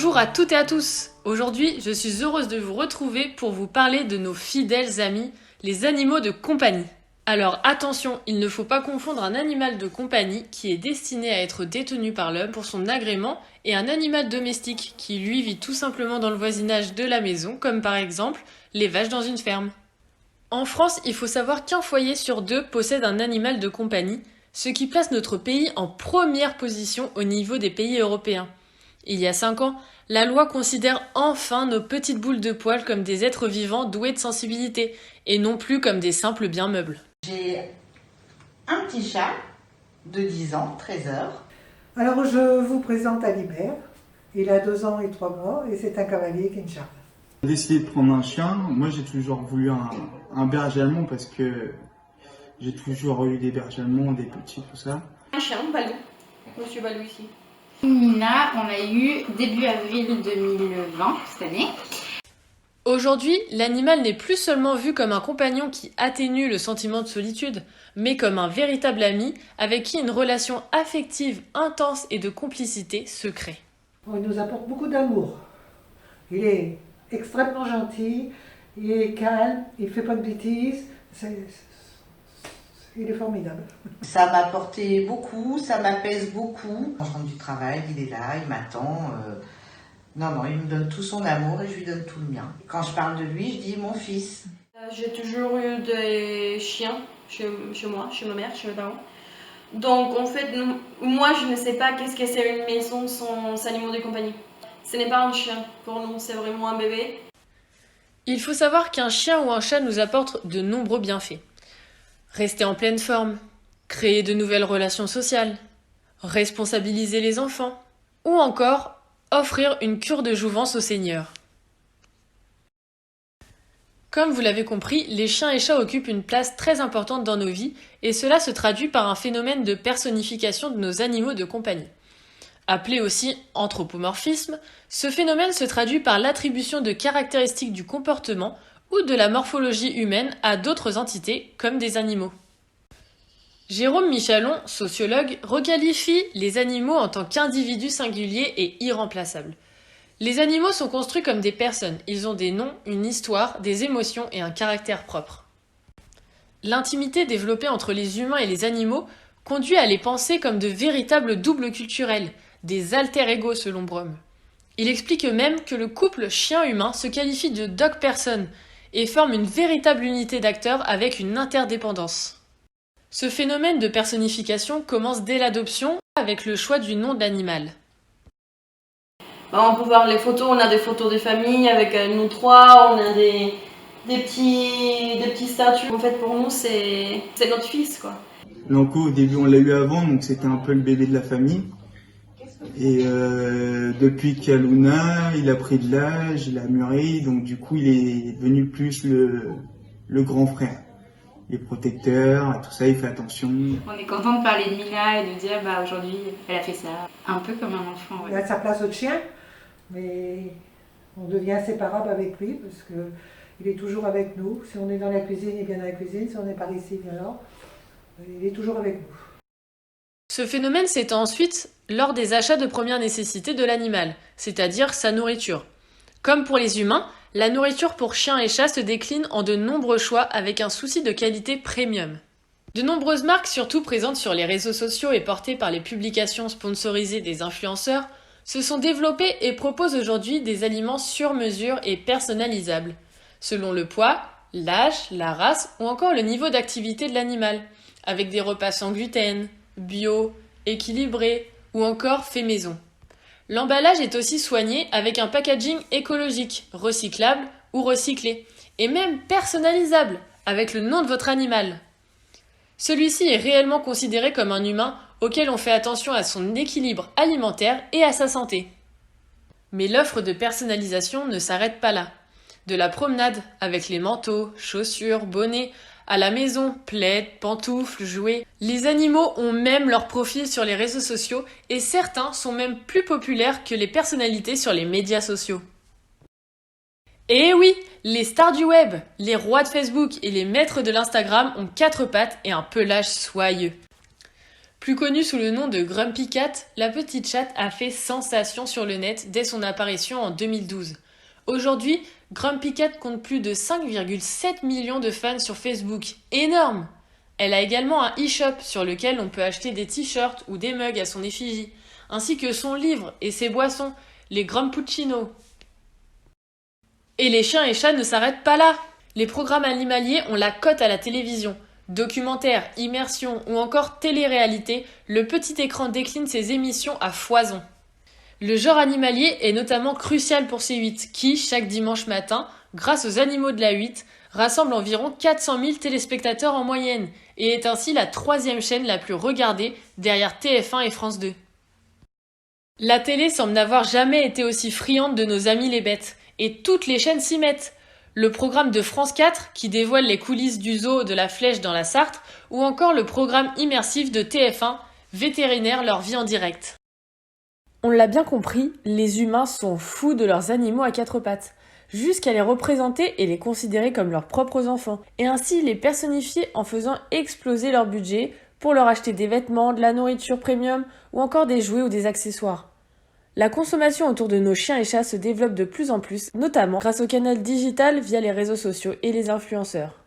Bonjour à toutes et à tous. Aujourd'hui, je suis heureuse de vous retrouver pour vous parler de nos fidèles amis, les animaux de compagnie. Alors attention, il ne faut pas confondre un animal de compagnie qui est destiné à être détenu par l'homme pour son agrément et un animal domestique qui lui vit tout simplement dans le voisinage de la maison, comme par exemple les vaches dans une ferme. En France, il faut savoir qu'un foyer sur deux possède un animal de compagnie, ce qui place notre pays en première position au niveau des pays européens. Il y a 5 ans, la loi considère enfin nos petites boules de poils comme des êtres vivants doués de sensibilité, et non plus comme des simples biens meubles. J'ai un petit chat de 10 ans, Trésor. Alors je vous présente Alibert. Il a 2 ans et 3 mois et c'est un cavalier Kinshasa. J'ai décidé de prendre un chien. Moi j'ai toujours voulu un berger allemand parce que j'ai toujours eu des bergers allemands, des petits, tout ça. Un chien, Balou. Monsieur Balou ici. Mina, on l'a eu début avril 2020, cette année. Aujourd'hui, l'animal n'est plus seulement vu comme un compagnon qui atténue le sentiment de solitude, mais comme un véritable ami avec qui une relation affective intense et de complicité se crée. Il nous apporte beaucoup d'amour. Il est extrêmement gentil, il est calme, il ne fait pas de bêtises. Il est formidable. Ça m'a apporté beaucoup, ça m'apaise beaucoup. Quand je rentre du travail, il est là, il m'attend. Non, il me donne tout son amour et je lui donne tout le mien. Quand je parle de lui, je dis mon fils. J'ai toujours eu des chiens chez moi, chez ma mère, chez mes parents. Donc en fait, moi je ne sais pas qu'est-ce que c'est une maison sans animaux de compagnie. Ce n'est pas un chien, pour nous c'est vraiment un bébé. Il faut savoir qu'un chien ou un chat nous apporte de nombreux bienfaits. Rester en pleine forme, créer de nouvelles relations sociales, responsabiliser les enfants, ou encore offrir une cure de jouvence aux seigneurs. Comme vous l'avez compris, les chiens et chats occupent une place très importante dans nos vies et cela se traduit par un phénomène de personnification de nos animaux de compagnie. Appelé aussi anthropomorphisme, ce phénomène se traduit par l'attribution de caractéristiques du comportement ou de la morphologie humaine à d'autres entités comme des animaux. Jérôme Michalon, sociologue, requalifie les animaux en tant qu'individus singuliers et irremplaçables. Les animaux sont construits comme des personnes, ils ont des noms, une histoire, des émotions et un caractère propre. L'intimité développée entre les humains et les animaux conduit à les penser comme de véritables doubles culturels, des alter-ego selon Brum. Il explique même que le couple chien-humain se qualifie de dog person et forme une véritable unité d'acteurs avec une interdépendance. Ce phénomène de personnification commence dès l'adoption avec le choix du nom de l'animal. On peut voir les photos, on a des photos des familles avec nous trois, on a des petits statues. En fait pour nous c'est notre fils quoi. L'enco au début on l'a eu avant donc c'était un peu le bébé de la famille. Et depuis qu'Aluna, il a pris de l'âge, il a mûri, donc du coup il est devenu plus le grand frère. Il est protecteur, tout ça, il fait attention. On est content de parler de Mina et de dire aujourd'hui elle a fait ça. Un peu comme un enfant. Il a sa place au chien, mais on devient inséparable avec lui parce qu'il est toujours avec nous. Si on est dans la cuisine, il vient dans la cuisine. Si on n'est pas ici, il vient là. Il est toujours avec nous. Ce phénomène s'étend ensuite lors des achats de première nécessité de l'animal, c'est-à-dire sa nourriture. Comme pour les humains, la nourriture pour chiens et chats se décline en de nombreux choix avec un souci de qualité premium. De nombreuses marques, surtout présentes sur les réseaux sociaux et portées par les publications sponsorisées des influenceurs, se sont développées et proposent aujourd'hui des aliments sur mesure et personnalisables, selon le poids, l'âge, la race ou encore le niveau d'activité de l'animal, avec des repas sans gluten, bio, équilibré ou encore fait maison. L'emballage est aussi soigné avec un packaging écologique, recyclable ou recyclé, et même personnalisable avec le nom de votre animal. Celui-ci est réellement considéré comme un humain auquel on fait attention à son équilibre alimentaire et à sa santé. Mais l'offre de personnalisation ne s'arrête pas là. De la promenade avec les manteaux, chaussures, bonnets, à la maison, plaids, pantoufles, jouets. Les animaux ont même leur profil sur les réseaux sociaux et certains sont même plus populaires que les personnalités sur les médias sociaux. Et oui, les stars du web, les rois de Facebook et les maîtres de l'Instagram ont 4 pattes et un pelage soyeux. Plus connue sous le nom de Grumpy Cat, la petite chatte a fait sensation sur le net dès son apparition en 2012. Aujourd'hui, Grumpy Cat compte plus de 5,7 millions de fans sur Facebook. Énorme! Elle a également un e-shop sur lequel on peut acheter des t-shirts ou des mugs à son effigie, ainsi que son livre et ses boissons, les Grumpuccino. Et les chiens et chats ne s'arrêtent pas là! Les programmes animaliers ont la cote à la télévision. Documentaires, immersion ou encore télé-réalité, le petit écran décline ses émissions à foison. Le genre animalier est notamment crucial pour C8, qui, chaque dimanche matin, grâce aux animaux de la 8, rassemble environ 400 000 téléspectateurs en moyenne, et est ainsi la 3e chaîne la plus regardée derrière TF1 et France 2. La télé semble n'avoir jamais été aussi friande de nos amis les bêtes, et toutes les chaînes s'y mettent. Le programme de France 4 qui dévoile les coulisses du zoo de la Flèche dans la Sarthe, ou encore le programme immersif de TF1, Vétérinaire leur vie en direct. On l'a bien compris, les humains sont fous de leurs animaux à 4 pattes, jusqu'à les représenter et les considérer comme leurs propres enfants, et ainsi les personnifier en faisant exploser leur budget pour leur acheter des vêtements, de la nourriture premium ou encore des jouets ou des accessoires. La consommation autour de nos chiens et chats se développe de plus en plus, notamment grâce au canal digital via les réseaux sociaux et les influenceurs.